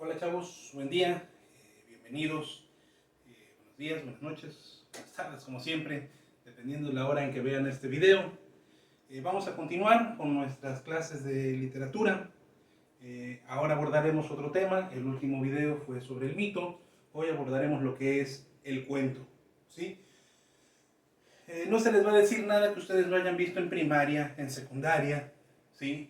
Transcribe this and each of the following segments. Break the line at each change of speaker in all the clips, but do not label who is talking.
Hola chavos, buen día, bienvenidos, buenos días, buenas noches, buenas tardes como siempre, dependiendo de la hora en que vean este video. Vamos a continuar con nuestras clases de literatura. Ahora abordaremos otro tema. El último video fue sobre el mito. Hoy abordaremos lo que es el cuento, ¿sí? No se les va a decir nada que ustedes no hayan visto en primaria, en secundaria, ¿sí?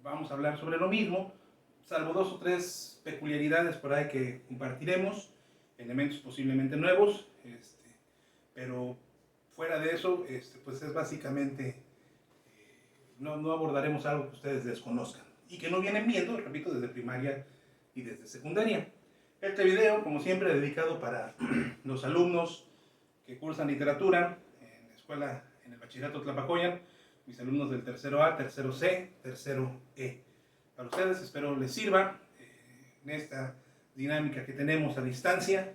Vamos a hablar sobre lo mismo, salvo 2 o 3 peculiaridades por ahí que compartiremos, elementos posiblemente nuevos, pero fuera de eso, pues es básicamente, no abordaremos algo que ustedes desconozcan y que no vienen viendo, repito, desde primaria y desde secundaria. Este video, como siempre, dedicado para los alumnos que cursan literatura en la escuela, en el bachillerato Tlapacoyan, mis alumnos del tercero A, tercero C, tercero E. Para ustedes espero les sirva en esta dinámica que tenemos a distancia.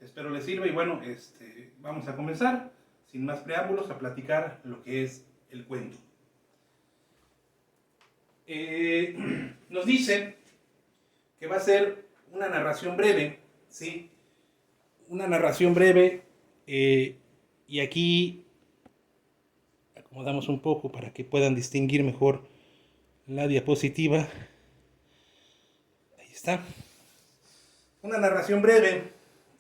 Espero les sirva y bueno, vamos a comenzar sin más preámbulos a platicar lo que es el cuento. Nos dice que va a ser una narración breve, ¿sí? Una narración breve y aquí acomodamos un poco para que puedan distinguir mejor la diapositiva. Ahí está. Una narración breve,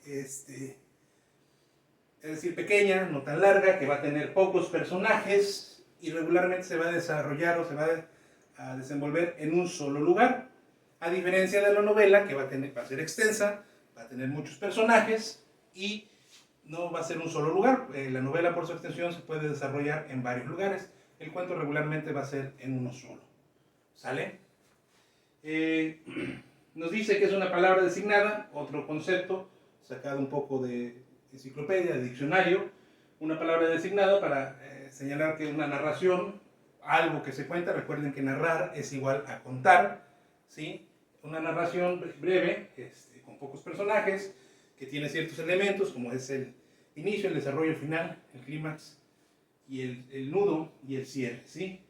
es decir, pequeña, no tan larga, que va a tener pocos personajes y regularmente se va a desarrollar o se va a desenvolver en un solo lugar. A diferencia de la novela, que va a ser extensa, va a tener muchos personajes y no va a ser un solo lugar. La novela, por su extensión, se puede desarrollar en varios lugares. El cuento regularmente va a ser en uno solo. ¿Sale? Nos dice que es una palabra designada, otro concepto sacado un poco de enciclopedia, de diccionario. Una palabra designada para señalar que una narración, algo que se cuenta, recuerden que narrar es igual a contar, ¿sí? Una narración breve, con pocos personajes, que tiene ciertos elementos, como es el inicio, el desarrollo final, el clímax, y el nudo y el cierre, ¿sí?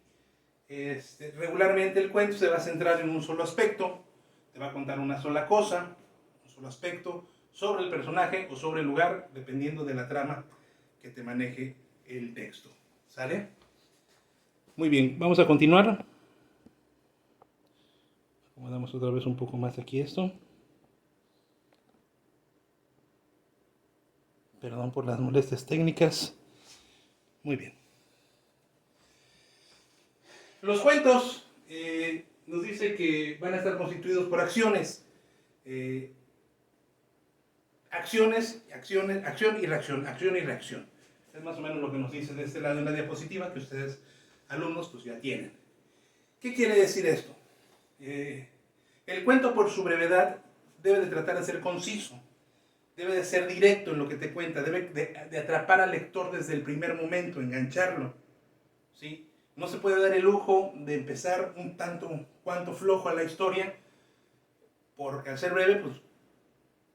Regularmente el cuento se va a centrar en un solo aspecto, te va a contar una sola cosa, un solo aspecto, sobre el personaje o sobre el lugar, dependiendo de la trama que te maneje el texto. ¿Sale? Muy bien, vamos a continuar. Acomodamos otra vez un poco más aquí esto. Perdón por las molestias técnicas. Muy bien. Los cuentos nos dice que van a estar constituidos por acciones. Acción y reacción, acción y reacción. Es más o menos lo que nos dice de este lado en la diapositiva, que ustedes, alumnos, pues ya tienen. ¿Qué quiere decir esto? El cuento, por su brevedad, debe de tratar de ser conciso, debe de ser directo en lo que te cuenta, debe de atrapar al lector desde el primer momento, engancharlo, ¿sí? No se puede dar el lujo de empezar un tanto cuanto flojo a la historia, porque al ser breve, pues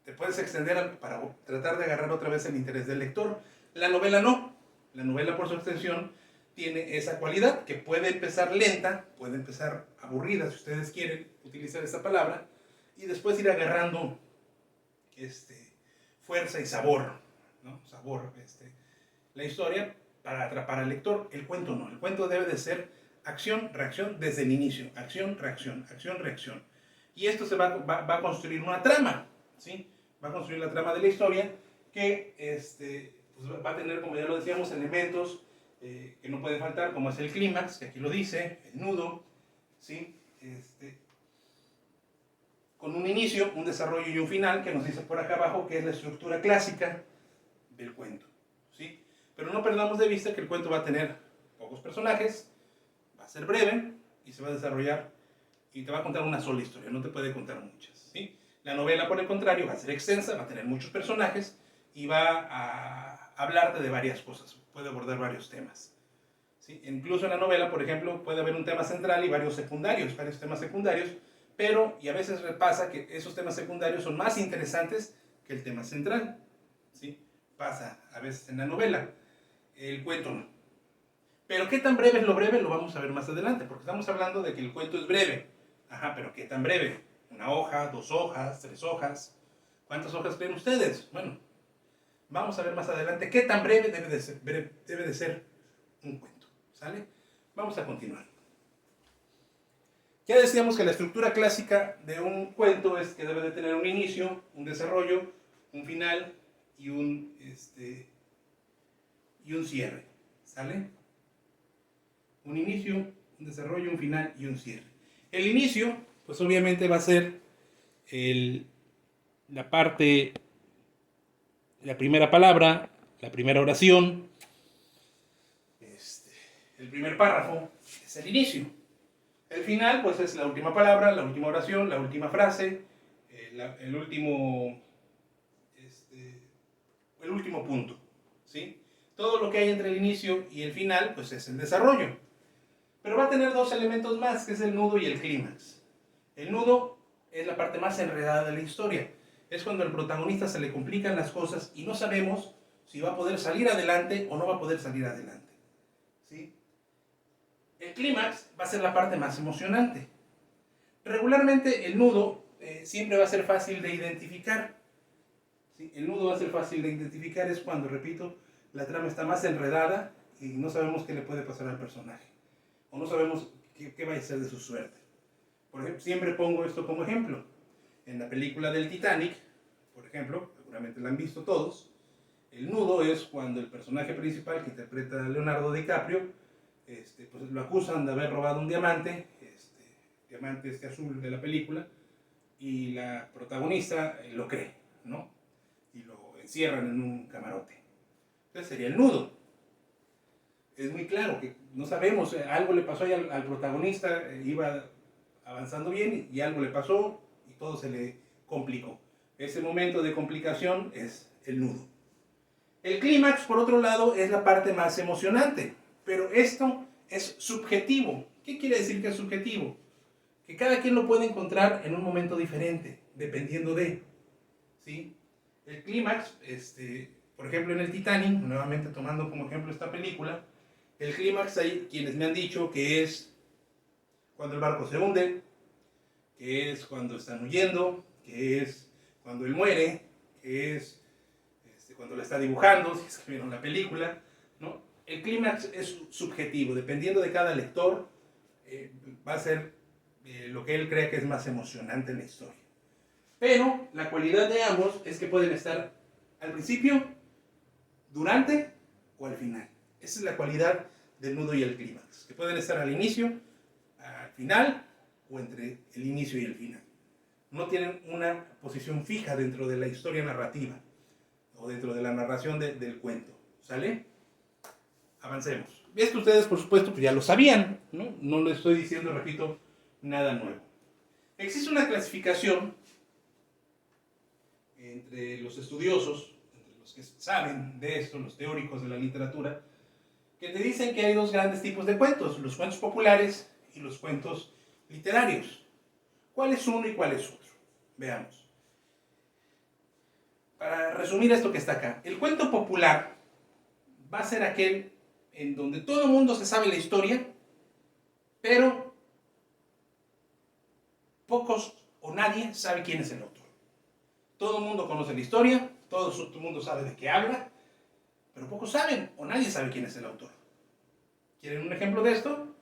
te puedes extender para tratar de agarrar otra vez el interés del lector. La novela no. La novela, por su extensión, tiene esa cualidad, que puede empezar lenta, puede empezar aburrida, si ustedes quieren utilizar esa palabra, y después ir agarrando fuerza y sabor, ¿no? Sabor, la historia, para atrapar al lector. El cuento no. El cuento debe de ser acción, reacción desde el inicio. Acción, reacción, acción, reacción. Y esto se va a construir una trama, ¿sí? Va a construir la trama de la historia que pues va a tener, como ya lo decíamos, elementos que no pueden faltar, como es el clímax, que aquí lo dice, el nudo, ¿sí? Con un inicio, un desarrollo y un final, que nos dice por acá abajo que es la estructura clásica del cuento, ¿sí? Pero no perdamos de vista que el cuento va a tener pocos personajes, va a ser breve y se va a desarrollar y te va a contar una sola historia, no te puede contar muchas, ¿sí? La novela, por el contrario, va a ser extensa, va a tener muchos personajes y va a hablarte de varias cosas, puede abordar varios temas, ¿sí? Incluso en la novela, por ejemplo, puede haber un tema central y varios temas secundarios, pero, y a veces pasa que esos temas secundarios son más interesantes que el tema central, ¿sí? Pasa a veces en la novela, el cuento no. Pero qué tan breve es lo breve lo vamos a ver más adelante, porque estamos hablando de que el cuento es breve. Ajá, pero qué tan breve. una hoja, 2 hojas, 3 hojas. ¿Cuántas hojas creen ustedes? Bueno, vamos a ver más adelante qué tan breve debe de ser un cuento. ¿Sale? Vamos a continuar. Ya decíamos que la estructura clásica de un cuento es que debe de tener un inicio, un desarrollo, un final y un cierre. ¿Sale? Un inicio, un desarrollo, un final y un cierre. El inicio, pues obviamente va a ser la primera palabra, la primera oración, el primer párrafo, es el inicio. El final, pues es la última palabra, la última oración, la última frase, el último punto, ¿sí? Todo lo que hay entre el inicio y el final, pues es el desarrollo. Pero va a tener 2 elementos más, que es el nudo y el clímax. El nudo es la parte más enredada de la historia. Es cuando al protagonista se le complican las cosas y no sabemos si va a poder salir adelante o no va a poder salir adelante. ¿Sí? El clímax va a ser la parte más emocionante. Regularmente el nudo siempre va a ser fácil de identificar. ¿Sí? El nudo va a ser fácil de identificar es cuando, repito, la trama está más enredada y no sabemos qué le puede pasar al personaje. O no sabemos qué va a ser de su suerte. Por ejemplo, siempre pongo esto como ejemplo. En la película del Titanic, por ejemplo, seguramente la han visto todos, el nudo es cuando el personaje principal que interpreta a Leonardo DiCaprio, pues lo acusan de haber robado un diamante, diamante azul de la película, y la protagonista lo cree, ¿no? Y lo encierran en un camarote. Entonces sería el nudo. Es muy claro que no sabemos, algo le pasó ahí al protagonista, iba avanzando bien y algo le pasó y todo se le complicó. Ese momento de complicación es el nudo. El clímax, por otro lado, es la parte más emocionante, pero esto es subjetivo. ¿Qué quiere decir que es subjetivo? Que cada quien lo puede encontrar en un momento diferente, dependiendo de, ¿sí? El clímax, por ejemplo en el Titanic, nuevamente tomando como ejemplo esta película, el clímax hay quienes me han dicho que es cuando el barco se hunde, que es cuando están huyendo, que es cuando él muere, que es cuando la está dibujando, si es que vieron la película, ¿no? El clímax es subjetivo, dependiendo de cada lector, va a ser lo que él cree que es más emocionante en la historia. Pero la cualidad de ambos es que pueden estar al principio, durante o al final. Esa es la cualidad del nudo y el clímax, que pueden estar al inicio, al final o entre el inicio y el final. No tienen una posición fija dentro de la historia narrativa o dentro de la narración del cuento. ¿Sale? Avancemos. Esto ustedes, por supuesto, pues ya lo sabían, ¿no? No lo estoy diciendo, repito, nada nuevo. Existe una clasificación entre los estudiosos, entre los que saben de esto, los teóricos de la literatura, que te dicen que hay 2 grandes tipos de cuentos, los cuentos populares y los cuentos literarios. ¿Cuál es uno y cuál es otro? Veamos. Para resumir esto que está acá, el cuento popular va a ser aquel en donde todo el mundo se sabe la historia, pero pocos o nadie sabe quién es el autor. Todo el mundo conoce la historia, todo el mundo sabe de qué habla, pero pocos saben o nadie sabe quién es el autor. ¿Quieren un ejemplo de esto?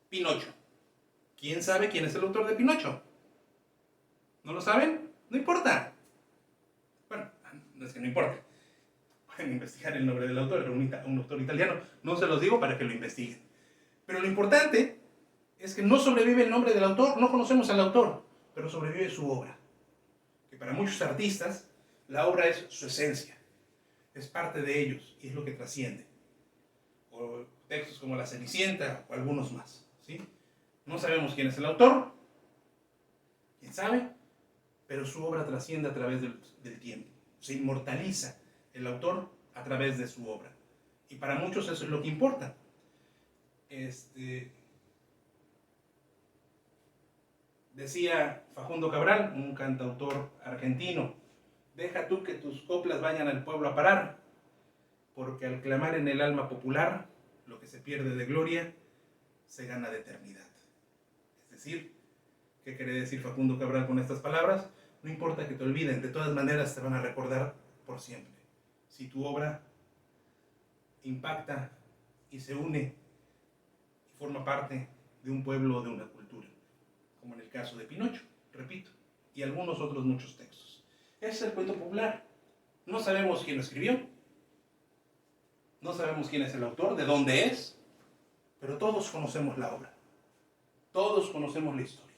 Pinocho. ¿Quién sabe quién es el autor de Pinocho? ¿No lo saben? No importa. Bueno, no es que no importa. Pueden investigar el nombre del autor, era un autor italiano. No se los digo para que lo investiguen. Pero lo importante es que no sobrevive el nombre del autor, no conocemos al autor, pero sobrevive su obra. Que para muchos artistas, la obra es su esencia, es parte de ellos y es lo que trasciende. O textos como La Cenicienta o algunos más, ¿sí? No sabemos quién es el autor, quién sabe, pero su obra trasciende a través del tiempo. Se inmortaliza el autor a través de su obra. Y para muchos eso es lo que importa. Decía Facundo Cabral, un cantautor argentino, deja tú que tus coplas vayan al pueblo a parar, porque al clamar en el alma popular, lo que se pierde de gloria se gana de eternidad. Es decir, ¿Qué quiere decir Facundo Cabral con estas palabras? No importa que te olviden, de todas maneras te van a recordar por siempre. Si tu obra impacta y se une y forma parte de un pueblo o de una cultura, como en el caso de Pinocho, repito, y algunos otros muchos textos. Ese es el cuento popular. No sabemos quién lo escribió, no sabemos quién es el autor, de dónde es, pero todos conocemos la obra, todos conocemos la historia.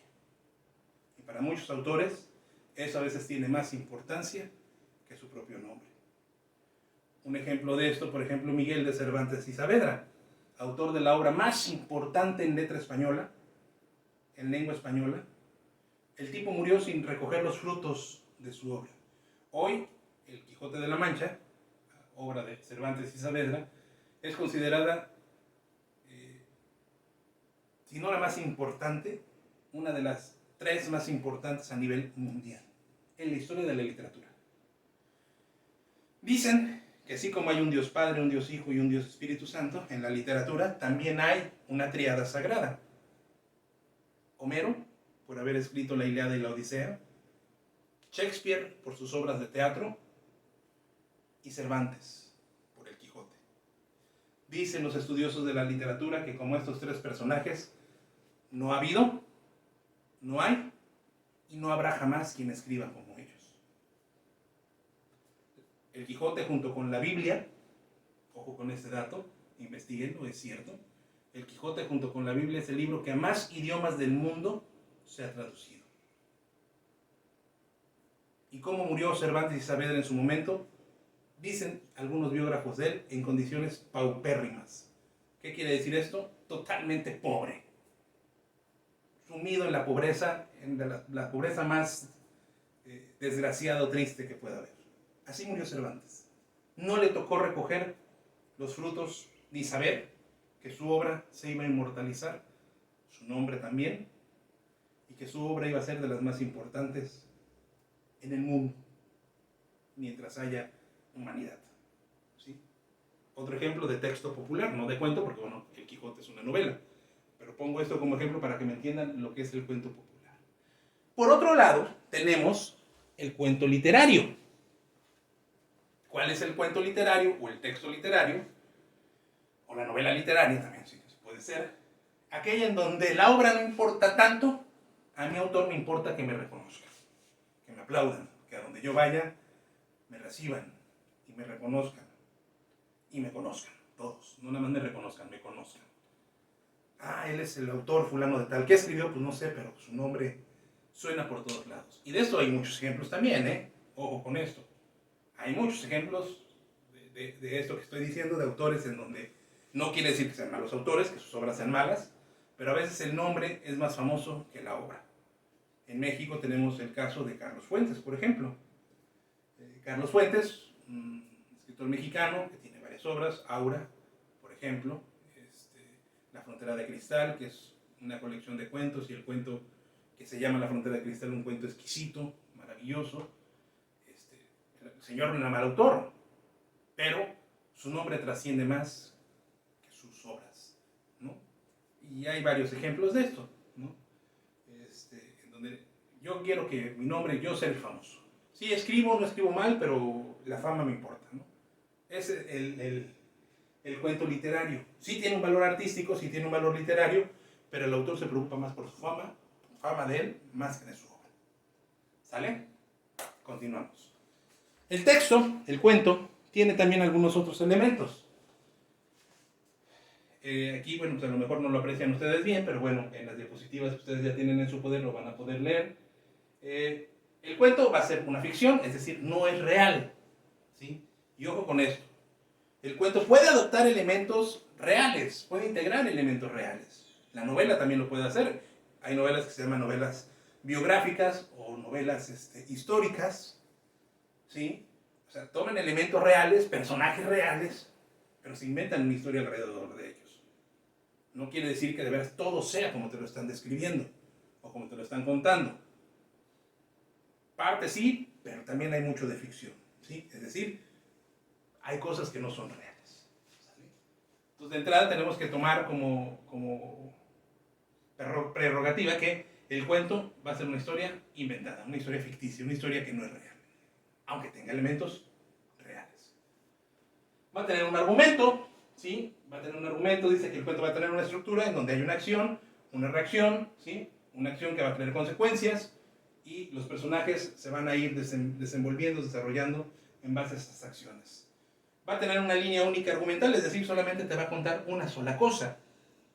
Y para muchos autores, eso a veces tiene más importancia que su propio nombre. Un ejemplo de esto, por ejemplo, Miguel de Cervantes y Saavedra, autor de la obra más importante en letra española, en lengua española. El tipo murió sin recoger los frutos de su obra. Hoy, El Quijote de la Mancha, obra de Cervantes y Saavedra, es considerada, si no la más importante, una de las 3 más importantes a nivel mundial en la historia de la literatura. Dicen que así como hay un Dios Padre, un Dios Hijo y un Dios Espíritu Santo, en la literatura también hay una tríada sagrada. Homero, por haber escrito la Ilíada y la Odisea, Shakespeare, por sus obras de teatro, y Cervantes, por El Quijote. Dicen los estudiosos de la literatura que como estos 3 personajes, no ha habido, no hay, y no habrá jamás quien escriba como ellos. El Quijote junto con la Biblia, ojo con este dato, investiguenlo, es cierto. El Quijote junto con la Biblia es el libro que a más idiomas del mundo se ha traducido. ¿Y cómo murió Cervantes y Saavedra en su momento? Dicen algunos biógrafos de él en condiciones paupérrimas. ¿Qué quiere decir esto? Totalmente pobre. Sumido en la pobreza, la pobreza más desgraciada o triste que pueda haber. Así murió Cervantes. No le tocó recoger los frutos ni saber que su obra se iba a inmortalizar, su nombre también, y que su obra iba a ser de las más importantes en el mundo, mientras haya humanidad. ¿Sí? Otro ejemplo de texto popular, no de cuento, porque bueno, El Quijote es una novela, pero pongo esto como ejemplo para que me entiendan lo que es el cuento popular. Por otro lado, tenemos el cuento literario. ¿Cuál es el cuento literario o el texto literario? O la novela literaria también, sí, puede ser. Aquella en donde la obra no importa tanto, a mi autor me importa que me reconozcan, que me aplaudan, que a donde yo vaya me reciban y me reconozcan y me conozcan, todos, no nada más me reconozcan, me conozcan. Ah, él es el autor fulano de tal. ¿Qué escribió? Pues no sé, pero su nombre suena por todos lados. Y de esto hay muchos ejemplos también, ¿eh? Ojo con esto. Hay muchos ejemplos de esto que estoy diciendo, de autores en donde no quiere decir que sean malos autores, que sus obras sean malas, pero a veces el nombre es más famoso que la obra. En México tenemos el caso de Carlos Fuentes, por ejemplo. Carlos Fuentes, un escritor mexicano que tiene varias obras, Aura, por ejemplo, La Frontera de Cristal, que es una colección de cuentos, y el cuento que se llama La Frontera de Cristal, un cuento exquisito, maravilloso. El señor no era mal autor, pero su nombre trasciende más que sus obras, ¿no? Y hay varios ejemplos de esto, ¿no? En donde yo quiero que mi nombre, yo ser famoso. Sí, escribo, no escribo mal, pero la fama me importa, ¿no? Es el cuento literario. Sí tiene un valor artístico, sí tiene un valor literario, pero el autor se preocupa más por su fama de él, más que de su obra. ¿Sale? Continuamos. El texto, el cuento, tiene también algunos otros elementos. Aquí, bueno, pues a lo mejor no lo aprecian ustedes bien, pero bueno, en las diapositivas que ustedes ya tienen en su poder lo van a poder leer. El cuento va a ser una ficción, es decir, no es real, ¿sí? Y ojo con esto. El cuento puede adoptar elementos reales, puede integrar elementos reales. La novela también lo puede hacer. Hay novelas que se llaman novelas biográficas o novelas históricas, ¿sí? O sea, toman elementos reales, personajes reales, pero se inventan una historia alrededor de ellos. No quiere decir que de veras todo sea como te lo están describiendo o como te lo están contando. Parte sí, pero también hay mucho de ficción, ¿sí? Es decir, hay cosas que no son reales, ¿sale? Entonces, de entrada tenemos que tomar como prerrogativa que El cuento va a ser una historia inventada, una historia ficticia, una historia que no es real, aunque tenga elementos reales. Va a tener un argumento, ¿sí? Va a tener un argumento, dice que el cuento va a tener una estructura en donde hay una acción, una reacción, ¿sí? Una acción que va a tener consecuencias y los personajes se van a ir desenvolviendo, desarrollando en base a esas acciones. Va a tener una línea única argumental, es decir, solamente te va a contar una sola cosa.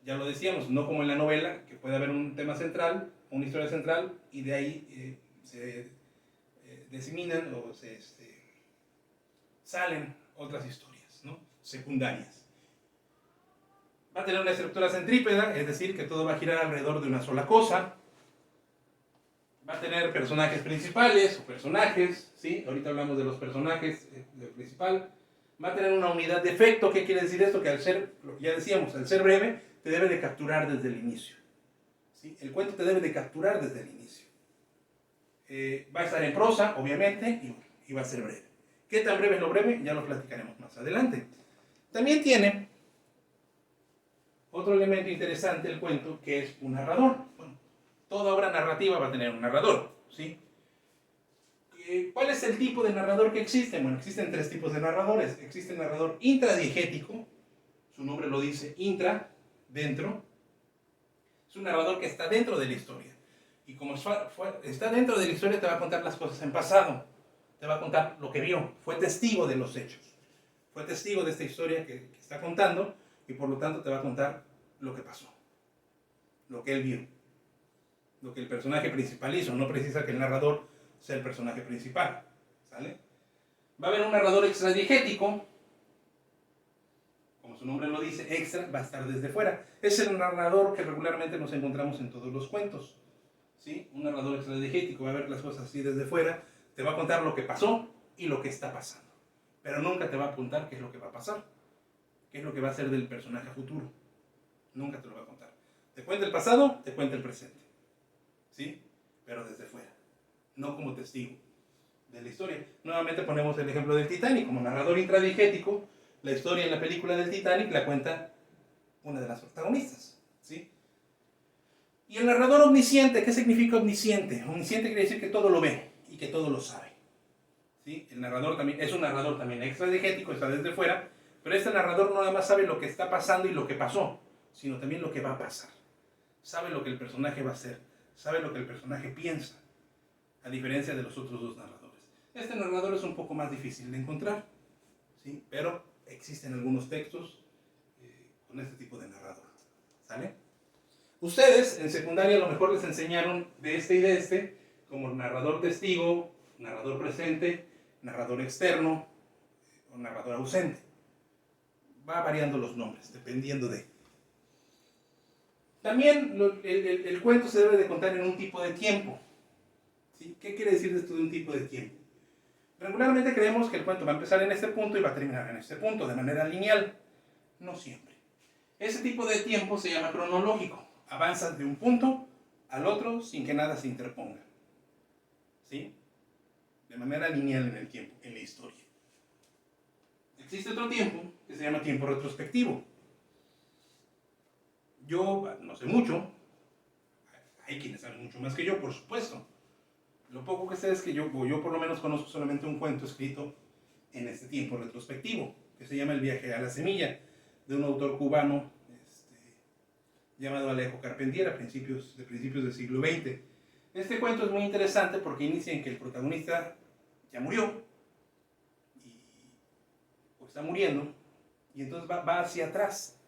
Ya lo decíamos, no como en la novela, que puede haber un tema central, una historia central, y de ahí se diseminan o salen otras historias, ¿no? Secundarias. Va a tener una estructura centrípeta, es decir, que todo va a girar alrededor de una sola cosa. Va a tener personajes principales o personajes, ¿sí? Ahorita hablamos de los personajes del principal. Va a tener una unidad de efecto. ¿Qué quiere decir esto? Que al ser, lo que ya decíamos, al ser breve, te debe de capturar desde el inicio, ¿sí? El cuento te debe de capturar desde el inicio. Va a estar en prosa, obviamente, y va a ser breve. ¿Qué tan breve es lo breve? Ya lo platicaremos más adelante. También tiene otro elemento interesante el cuento, que es un narrador. Bueno, toda obra narrativa va a tener un narrador, ¿sí? ¿Cuál es el tipo de narrador que existe? Bueno, existen tres tipos de narradores. Existe el narrador intradiegético, su nombre lo dice, intra, dentro. Es un narrador que está dentro de la historia. Y como está dentro de la historia, te va a contar las cosas en pasado. Te va a contar lo que vio. Fue testigo de los hechos. Fue testigo de esta historia que está contando y por lo tanto te va a contar lo que pasó. Lo que él vio. Lo que el personaje principal hizo. No precisa que el narrador sea el personaje principal. ¿Sale? Va a haber un narrador extradiegético. Como su nombre lo dice, extra, va a estar desde fuera. Es el narrador que regularmente nos encontramos en todos los cuentos, ¿sí? Un narrador extradiegético va a ver las cosas así desde fuera, te va a contar lo que pasó y lo que está pasando, pero nunca te va a apuntar qué es lo que va a pasar, qué es lo que va a ser del personaje a futuro. Nunca te lo va a contar. Te cuenta el pasado, te cuenta el presente, ¿sí? Pero desde fuera, no como testigo de la historia. Nuevamente ponemos el ejemplo del Titanic. Como narrador intradiegético, la historia en la película del Titanic la cuenta una de las protagonistas, ¿sí? Y el narrador omnisciente, ¿qué significa omnisciente? Omnisciente quiere decir que todo lo ve y que todo lo sabe, ¿sí? El narrador también es un narrador también extradiegético, está desde fuera, pero este narrador no nada más sabe lo que está pasando y lo que pasó, sino también lo que va a pasar. Sabe lo que el personaje va a hacer, sabe lo que el personaje piensa, a diferencia de los otros dos narradores. Este narrador es un poco más difícil de encontrar, ¿sí? Pero existen algunos textos con este tipo de narrador, ¿sale? Ustedes en secundaria a lo mejor les enseñaron de este y de este, como narrador testigo, narrador presente, narrador externo o narrador ausente. Va variando los nombres, dependiendo de. También el cuento se debe de contar en un tipo de tiempo, ¿sí? ¿Qué quiere decir esto de un tipo de tiempo? Regularmente creemos que el cuento va a empezar en este punto y va a terminar en este punto, de manera lineal. No siempre. Ese tipo de tiempo se llama cronológico. Avanzas de un punto al otro sin que nada se interponga, ¿sí? De manera lineal en el tiempo, en la historia. Existe otro tiempo que se llama tiempo retrospectivo. Yo no sé mucho, hay quienes saben mucho más que yo, por supuesto. Lo poco que sé es que yo por lo menos conozco solamente un cuento escrito en este tiempo retrospectivo, que se llama El viaje a la semilla, de un autor cubano llamado Alejo Carpentier, a principios del siglo XX. Este cuento es muy interesante porque inicia en que el protagonista ya murió, o está muriendo, y entonces va hacia atrás,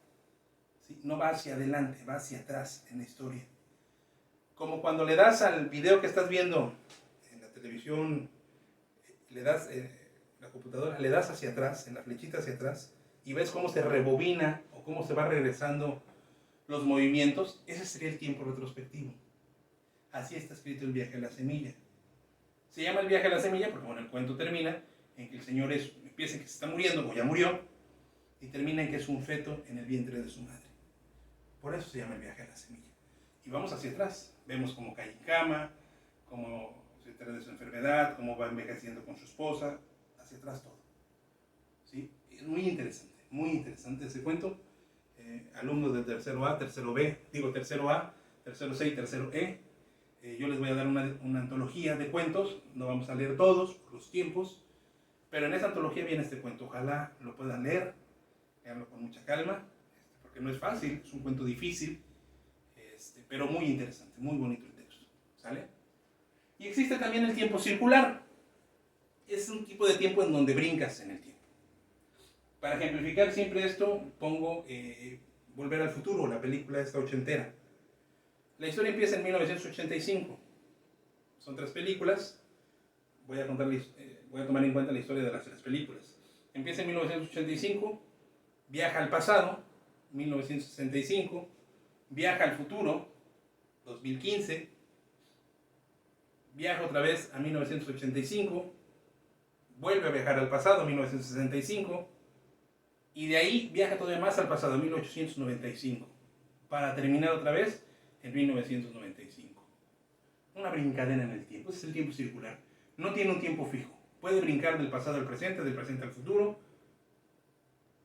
¿sí? No va hacia adelante, va hacia atrás en la historia. Como cuando le das al video que estás viendo en la televisión, le das la computadora, le das hacia atrás, en la flechita hacia atrás, y ves cómo se rebobina o cómo se va regresando los movimientos. Ese sería el tiempo retrospectivo. Así está escrito El viaje a la semilla. Se llama El viaje a la semilla porque, bueno, el cuento termina en que el señor empieza en que se está muriendo o ya murió, y termina en que es un feto en el vientre de su madre. Por eso se llama El viaje a la semilla. Y vamos hacia atrás. Vemos cómo cae en cama, cómo se entera de su enfermedad, cómo va envejeciendo con su esposa, hacia atrás todo, ¿sí? Es muy interesante ese cuento. Alumnos del tercero A, tercero B, tercero A, tercero C y tercero E, Yo les voy a dar una antología de cuentos, no vamos a leer todos por los tiempos, pero en esa antología viene este cuento. Ojalá lo puedan leer, leanlo con mucha calma, porque no es fácil, es un cuento difícil, pero muy interesante, muy bonito el texto, ¿sale? Y existe también el tiempo circular. Es un tipo de tiempo en donde brincas en el tiempo. Para ejemplificar siempre esto, pongo Volver al Futuro, la película esta ochentera. La historia empieza en 1985. Son 3 películas. Voy a tomar en cuenta la historia de las 3 películas. Empieza en 1985, viaja al pasado, 1965, viaja al futuro, 2015, viaja otra vez a 1985, vuelve a viajar al pasado, 1965, y de ahí viaja todavía más al pasado, 1895, para terminar otra vez en 1995. Una brincadera en el tiempo, ese es el tiempo circular. No tiene un tiempo fijo. Puede brincar del pasado al presente, del presente al futuro.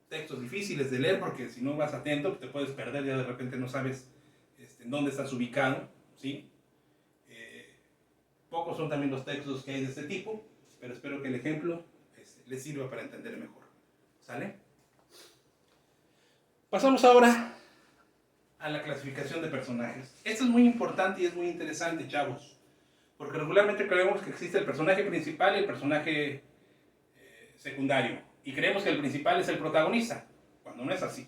Textos difíciles de leer porque si no vas atento te puedes perder, ya de repente no sabes en dónde estás ubicado, ¿sí? Pocos son también los textos que hay de este tipo, pero espero que el ejemplo les sirva para entender mejor. ¿Sale? Pasamos ahora a la clasificación de personajes. Esto es muy importante y es muy interesante, chavos, porque regularmente creemos que existe el personaje principal y el personaje secundario, y creemos que el principal es el protagonista, cuando no es así.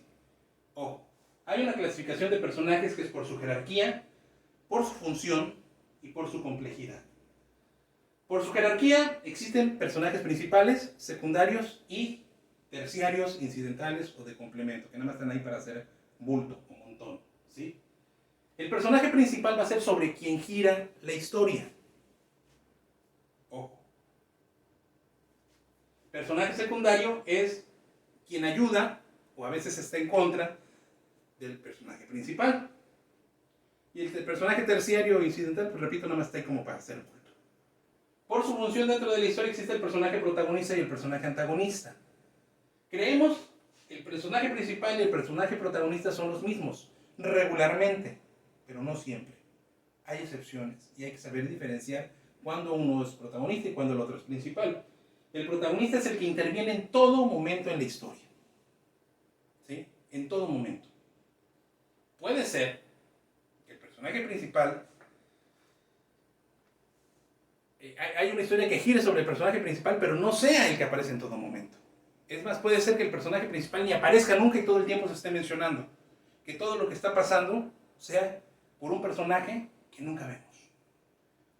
Ojo, hay una clasificación de personajes que es por su jerarquía, por su función y por su complejidad. Por su jerarquía existen personajes principales, secundarios y terciarios, incidentales o de complemento, que nada más están ahí para hacer bulto o montón, ¿sí? El personaje principal va a ser sobre quien gira la historia. Ojo. Personaje secundario es quien ayuda o a veces está en contra del personaje principal. Y el personaje terciario o incidental, pues repito, nada más está ahí como para hacer bulto. Por su función dentro de la historia existe el personaje protagonista y el personaje antagonista. Creemos que el personaje principal y el personaje protagonista son los mismos, regularmente, pero no siempre. Hay excepciones y hay que saber diferenciar cuando uno es protagonista y cuando el otro es principal. El protagonista es el que interviene en todo momento en la historia. ¿Sí? En todo momento. Puede ser que el personaje principal... hay una historia que gire sobre el personaje principal, pero no sea el que aparece en todo momento. Es más, puede ser que el personaje principal ni aparezca nunca y todo el tiempo se esté mencionando. Que todo lo que está pasando sea por un personaje que nunca vemos.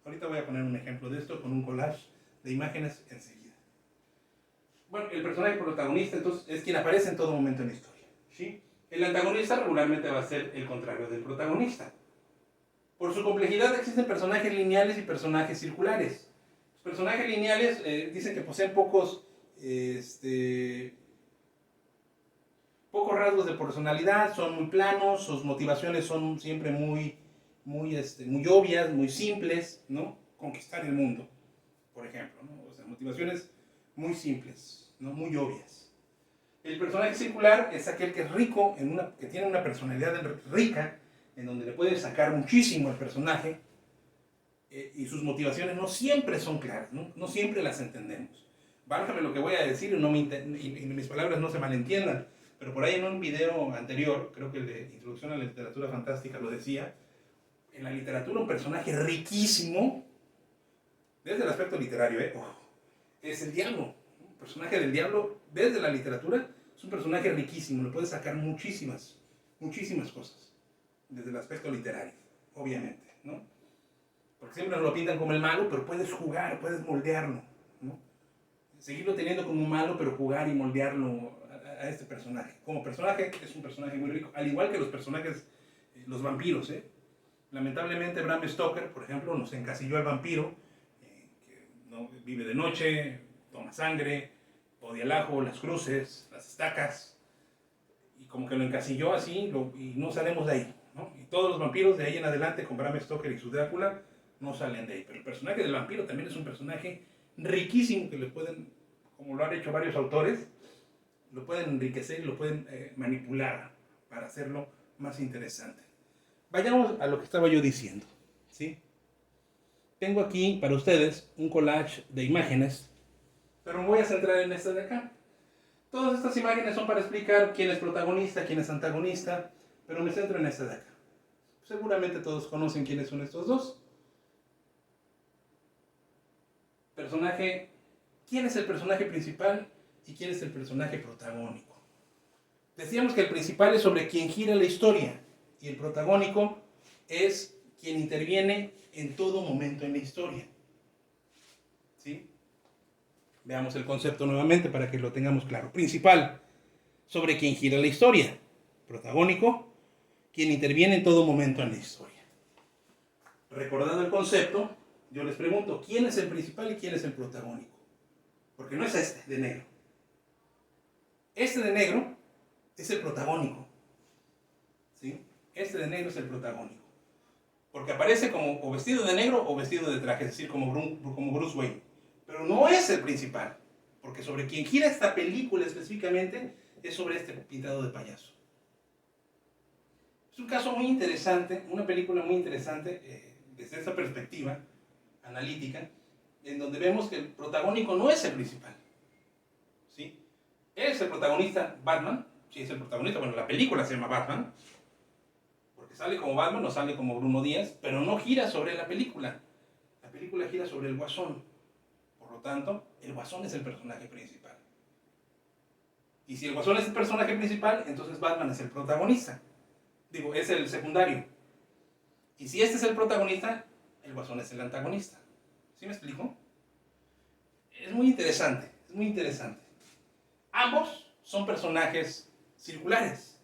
Ahorita voy a poner un ejemplo de esto con un collage de imágenes enseguida. Bueno, el personaje protagonista entonces es quien aparece en todo momento en la historia, ¿sí? El antagonista regularmente va a ser el contrario del protagonista. Por su complejidad existen personajes lineales y personajes circulares. Los personajes lineales dicen que poseen pocos rasgos de personalidad, son muy planos, sus motivaciones son siempre muy obvias, muy simples, ¿no? Conquistar el mundo, por ejemplo, ¿no? O sea, motivaciones muy simples, ¿no? Muy obvias. El personaje circular es aquel que es rico, que tiene una personalidad rica, en donde le puede sacar muchísimo al personaje, y sus motivaciones no siempre son claras, no siempre las entendemos. Válgame lo que voy a decir y mis palabras no se malentiendan, pero por ahí en un video anterior, creo que el de Introducción a la Literatura Fantástica lo decía, en la literatura un personaje riquísimo, desde el aspecto literario, es el diablo. Un personaje del diablo, desde la literatura, es un personaje riquísimo, le puede sacar muchísimas cosas, desde el aspecto literario, obviamente, ¿no? Porque siempre nos lo pintan como el malo, pero puedes jugar, puedes moldearlo, ¿no? Seguirlo teniendo como un malo, pero jugar y moldearlo a este personaje. Como personaje, es un personaje muy rico, al igual que los personajes, los vampiros, Lamentablemente Bram Stoker, por ejemplo, nos encasilló al vampiro, que no, vive de noche, toma sangre, odia el ajo, las cruces, las estacas, y como que lo encasilló así y no salimos de ahí, ¿no? Y todos los vampiros de ahí en adelante con Bram Stoker y su Drácula no salen de ahí. Pero el personaje del vampiro también es un personaje riquísimo que le pueden, como lo han hecho varios autores, lo pueden enriquecer y lo pueden manipular para hacerlo más interesante. Vayamos a lo que estaba yo diciendo, ¿sí? tengo aquí para ustedes un collage de imágenes, pero me voy a centrar en esta de acá. Todas estas imágenes son para explicar quién es protagonista, quién es antagonista, pero me centro en esta de acá. Seguramente todos conocen quiénes son estos dos. Personaje, ¿quién es el personaje principal y quién es el personaje protagónico? Decíamos que el principal es sobre quien gira la historia y el protagónico es quien interviene en todo momento en la historia. ¿Sí? Veamos el concepto nuevamente para que lo tengamos claro. Principal, sobre quien gira la historia. Protagónico, quien interviene en todo momento en la historia. Recordando el concepto, yo les pregunto, ¿quién es el principal y quién es el protagónico? Porque no es este de negro. Este de negro es el protagónico. ¿Sí? Este de negro es el protagónico. Porque aparece como o vestido de negro o vestido de traje, es decir, como Bruce Wayne. Pero no es el principal. Porque sobre quien gira esta película específicamente es sobre este pintado de payaso. Es un caso muy interesante, una película muy interesante desde esa perspectiva analítica, en donde vemos que el protagónico no es el principal. ¿Sí? Es el protagonista Batman, sí es el protagonista, bueno, la película se llama Batman, porque sale como Batman o sale como Bruno Díaz, pero no gira sobre la película gira sobre el Guasón. Por lo tanto, el Guasón es el personaje principal. Y si el Guasón es el personaje principal, entonces Batman es el protagonista. Digo, es el secundario. Y si este es el protagonista, el Guasón es el antagonista. ¿Sí me explico? Es muy interesante, es muy interesante. Ambos son personajes circulares,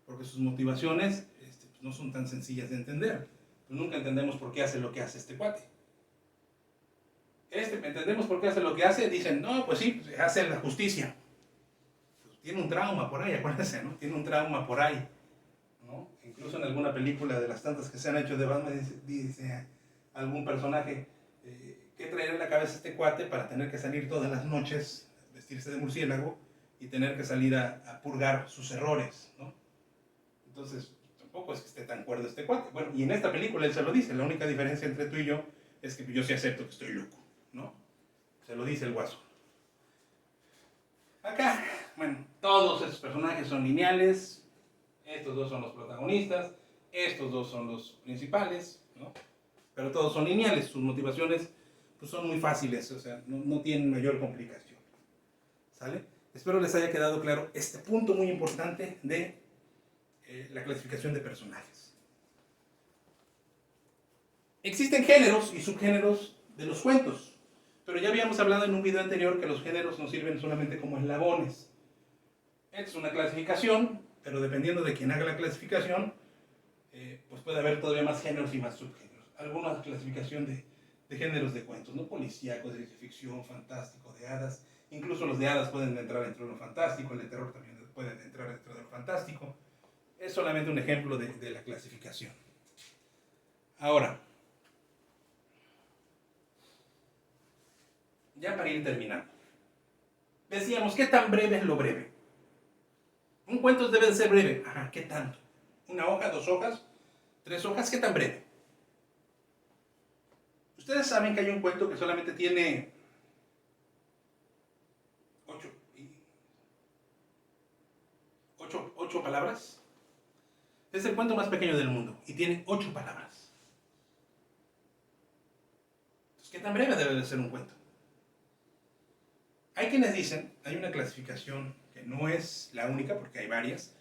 porque sus motivaciones no son tan sencillas de entender. Pues nunca entendemos por qué hace lo que hace este cuate. Entendemos por qué hace lo que hace, dicen, no, pues sí, pues hace la justicia. Pues tiene un trauma por ahí, acuérdense, ¿no? Tiene un trauma por ahí, ¿no? Incluso en alguna película de las tantas que se han hecho de Batman, dice algún personaje, ¿qué traerá en la cabeza este cuate para tener que salir todas las noches, vestirse de murciélago y tener que salir a purgar sus errores, ¿no? Entonces, tampoco es que esté tan cuerdo este cuate. Bueno, y en esta película él se lo dice, la única diferencia entre tú y yo es que yo sí acepto que estoy loco, ¿no? Se lo dice el Guaso. Acá, bueno, todos estos personajes son lineales, estos dos son los protagonistas, estos dos son los principales, ¿no? Pero todos son lineales, sus motivaciones pues, son muy fáciles, o sea, no tienen mayor complicación. ¿Sale? Espero les haya quedado claro este punto muy importante de la clasificación de personajes. Existen géneros y subgéneros de los cuentos, pero ya habíamos hablado en un video anterior que los géneros nos sirven solamente como eslabones. Esta es una clasificación, pero dependiendo de quién haga la clasificación, pues puede haber todavía más géneros y más subgéneros. Alguna clasificación de géneros de cuentos, ¿no? Policíaco, de ciencia ficción, fantástico, de hadas. Incluso los de hadas pueden entrar dentro de lo fantástico, el de terror también puede entrar dentro de lo fantástico. Es solamente un ejemplo de la clasificación. Ahora, ya para ir terminando. Decíamos, ¿qué tan breve es lo breve? Un cuento debe de ser breve. Ajá, ¿qué tanto? ¿Una hoja, 2 hojas, 3 hojas? ¿Qué tan breve? Ustedes saben que hay un cuento que solamente tiene 8 palabras. Es el cuento más pequeño del mundo y tiene 8 palabras. Entonces, ¿qué tan breve debe de ser un cuento? Hay quienes dicen, hay una clasificación que no es la única porque hay varias,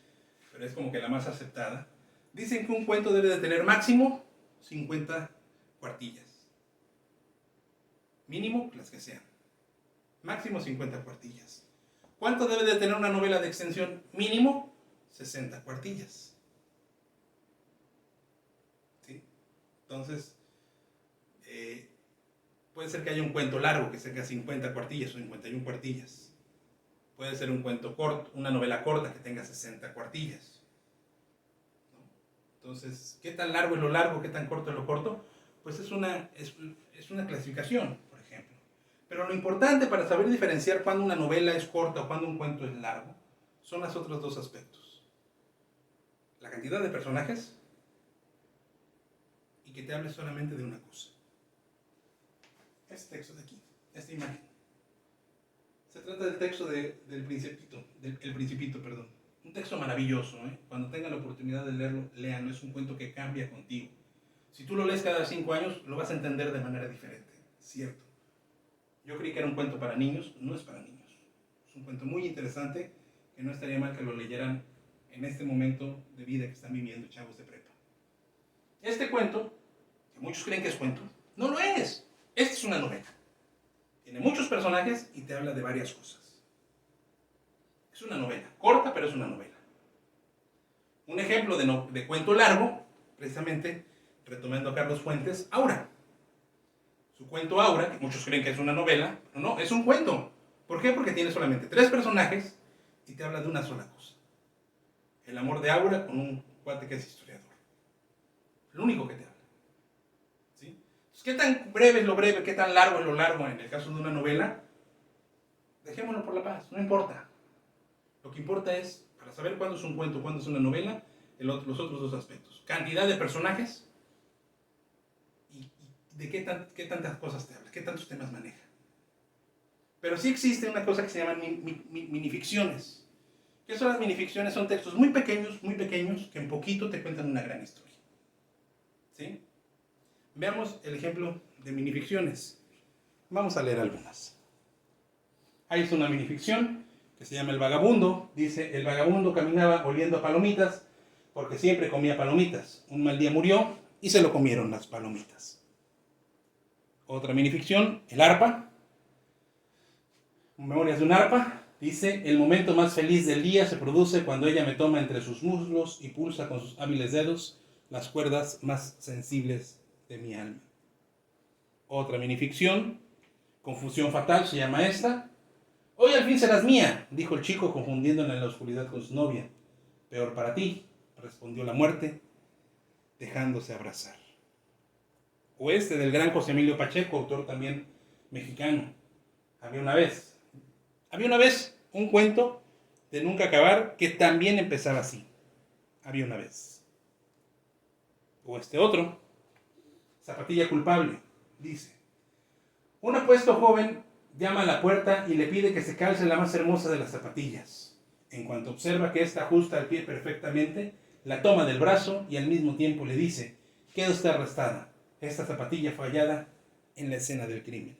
pero es como que la más aceptada. Dicen que un cuento debe de tener máximo 50 cuartillas. Mínimo las que sean. Máximo 50 cuartillas. ¿Cuánto debe de tener una novela de extensión? Mínimo 60 cuartillas. ¿Sí? Entonces, puede ser que haya un cuento largo que tenga 50 cuartillas o 51 cuartillas. Puede ser un cuento corto, una novela corta que tenga 60 cuartillas. ¿No? Entonces, ¿qué tan largo es lo largo? ¿Qué tan corto es lo corto? Pues es una clasificación, por ejemplo. Pero lo importante para saber diferenciar cuándo una novela es corta o cuándo un cuento es largo son los otros dos aspectos. La cantidad de personajes y que te hable solamente de una cosa. este texto de aquí, esta imagen. Se trata del texto del Principito, El Principito, perdón. Un texto maravilloso, ¿eh? Cuando tengan la oportunidad de leerlo, léanlo. Es un cuento que cambia contigo. Si tú lo lees cada 5 años, lo vas a entender de manera diferente, cierto. Yo creí que era un cuento para niños, no es para niños. Es un cuento muy interesante que no estaría mal que lo leyeran en este momento de vida que están viviendo chavos de prepa. Este cuento, que muchos creen que es cuento, no lo es. Esta es una novela. Tiene muchos personajes y te habla de varias cosas. Es una novela, corta, pero es una novela. Un ejemplo de cuento largo, precisamente, retomando a Carlos Fuentes, Aura. Su cuento Aura, que muchos creen que es una novela, pero no, es un cuento. ¿Por qué? Porque tiene solamente 3 personajes y te habla de una sola cosa. El amor de Aura con un cuate que es historiador. Lo único que te habla. ¿Sí? Entonces, ¿qué tan breve es lo breve? ¿Qué tan largo es lo largo en el caso de una novela? Dejémoslo por la paz, no importa. Lo que importa es, para saber cuándo es un cuento, cuándo es una novela, los otros 2 aspectos. Cantidad de personajes y de qué tantas cosas te habla, qué tantos temas maneja. Pero sí existe una cosa que se llama minificciones. ¿Qué son las minificciones? Son textos muy pequeños, que en poquito te cuentan una gran historia. ¿Sí? Veamos el ejemplo de minificciones. Vamos a leer algunas. Ahí es una minificción que se llama El Vagabundo. Dice, el vagabundo caminaba oliendo a palomitas porque siempre comía palomitas. Un mal día murió y se lo comieron las palomitas. Otra minificción, El Arpa. Memorias de un arpa. Dice, el momento más feliz del día se produce cuando ella me toma entre sus muslos y pulsa con sus hábiles dedos las cuerdas más sensibles de mi alma. Otra minificción, Confusión fatal se llama esta. Hoy al fin serás mía, dijo el chico confundiéndola en la oscuridad con su novia. Peor para ti, respondió la muerte, dejándose abrazar. O este del gran José Emilio Pacheco, autor también mexicano. Había una vez un cuento de nunca acabar que también empezaba así. Había una vez. O este otro, Zapatilla culpable, dice. Un apuesto joven llama a la puerta y le pide que se calce la más hermosa de las zapatillas. En cuanto observa que ésta ajusta el pie perfectamente, la toma del brazo y al mismo tiempo le dice, queda usted arrestada. Esta zapatilla fue hallada en la escena del crimen.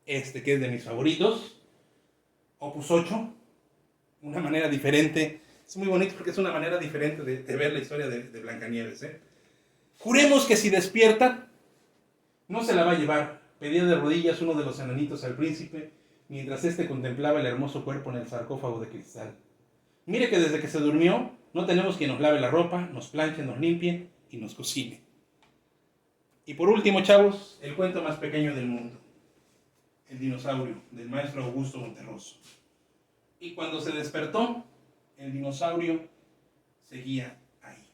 Este que es de mis favoritos, Opus 8, una manera diferente. Es muy bonito porque es una manera diferente de ver la historia de Blancanieves. Juremos que si despierta, no se la va a llevar. Pedía de rodillas uno de los enanitos al príncipe, mientras éste contemplaba el hermoso cuerpo en el sarcófago de cristal. Mire que desde que se durmió, no tenemos quien nos lave la ropa, nos planche, nos limpie y nos cocine. Y por último, chavos, el cuento más pequeño del mundo. El dinosaurio, del maestro Augusto Monterroso. Y cuando se despertó, el dinosaurio seguía ahí.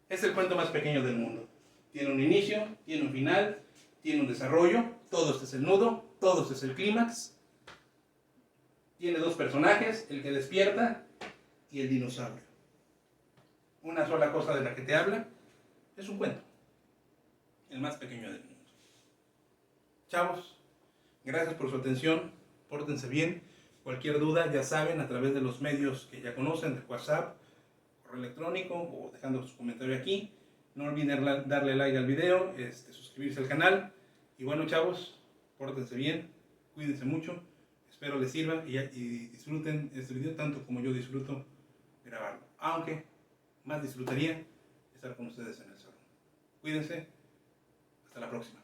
Es el cuento más pequeño del mundo. Tiene un inicio, tiene un final, tiene un desarrollo, todo este es el nudo, todo este es el clímax. Tiene 2 personajes, el que despierta y el dinosaurio. Una sola cosa de la que te habla es un cuento. El más pequeño del mundo. Chavos, gracias por su atención, pórtense bien. Cualquier duda, ya saben, a través de los medios que ya conocen, de WhatsApp, correo electrónico o dejando su comentario aquí. No olviden darle like al video, suscribirse al canal. Y bueno, chavos, pórtense bien, cuídense mucho. Espero les sirva y disfruten este video tanto como yo disfruto grabarlo. Aunque más disfrutaría estar con ustedes en el salón. Cuídense, hasta la próxima.